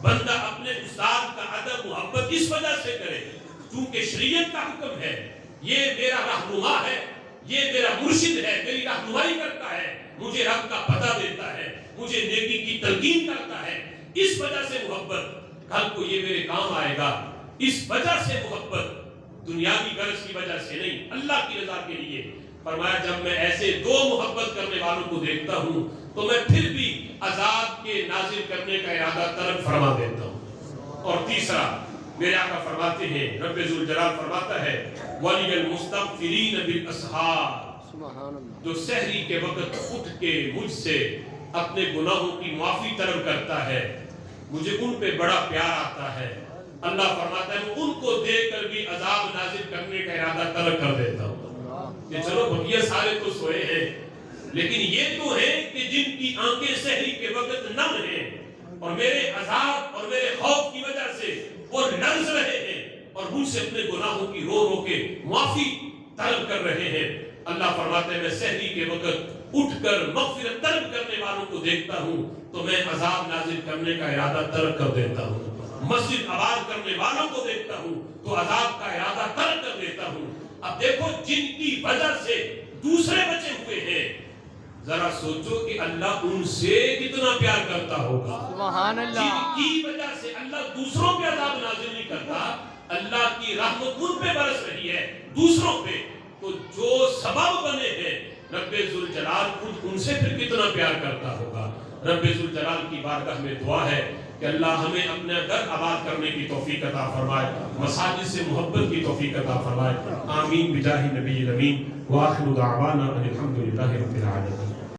بندہ اپنے استاد کا ادب محبت اس وجہ سے کرے چونکہ شریعت کا حکم ہے. یہ میرا رہنما ہے, یہ میرا مرشد ہے, میری رہنمائی کرتا ہے, مجھے رب کا پتہ دیتا ہے, مجھے نیکی کی تلقین کرتا ہے. اس وجہ سے محبت, کل کو یہ میرے کام آئے گا. اس وجہ سے محبت, دنیاوی غرض کی وجہ سے نہیں, اللہ کی رضا کے لیے. فرمایا جب میں ایسے دو محبت کرنے والوں کو دیکھتا ہوں تو میں پھر بھی عذاب کے نازل کرنے کا ارادہ ترک فرما دیتا ہوں. اور تیسرا میرے آقا فرماتے ہیں, رب ذوالجلال فرماتا ہے وَلِيَ الْمُسْتَغْفِرِينَ بِالْأَسْحَارِ, سبحان اللہ, جو سحری کے وقت اٹھ کے مجھ سے اپنے گناہوں کی معافی طلب کرتا ہے, مجھے ان پہ بڑا پیار آتا ہے. اللہ فرماتا ہے میں ان کو دیکھ کر بھی عذاب نازل کرنے کا ارادہ ترک کر دیتا ہوں. کہ چلو بقیہ سارے تو سوئے ہیں, لیکن یہ تو ہیں کہ جن کی آنکھیں سحری کے وقت نم ہیں اور میرے عذاب اور میرے خوف کی وجہ سے وہ لرز رہے ہیں اور مجھ سے اپنے گناہوں کی رو رو کے معافی طلب کر رہے ہیں. اللہ فرماتے ہیں میں سحری کے وقت اٹھ کر مغفرت طلب کرنے والوں کو دیکھتا ہوں تو میں عذاب نازل کرنے کا ارادہ ترک کر دیتا ہوں. مسجد آباد کرنے والوں کو دیکھتا ہوں تو عذاب کا ارادہ ترک کر دیتا ہوں. اب دیکھو جن کی وجہ سے دوسرے بچے ہوئے ہیں, ذرا سوچو کہ اللہ ان سے کتنا پیار کرتا ہوگا. سبحان اللہ, جن کی وجہ سے اللہ دوسروں پہ عذاب نازل نہیں کرتا, اللہ کی رحمت ان پہ برس رہی ہے دوسروں پہ, تو جو سبب بنے ہیں رب ذوالجلال خود ان سے پھر کتنا پیار کرتا ہوگا. رب ذوالجلال کی بارگاہ میں دعا ہے کہ اللہ ہمیں اپنے گھر آباد کرنے کی توفیق عطا فرمائے, مساجد سے محبت کی توفیق عطا فرمائے. آمین بجاہ نبی الامین. وآخر دعوانا ان الحمد للہ رب العالمین.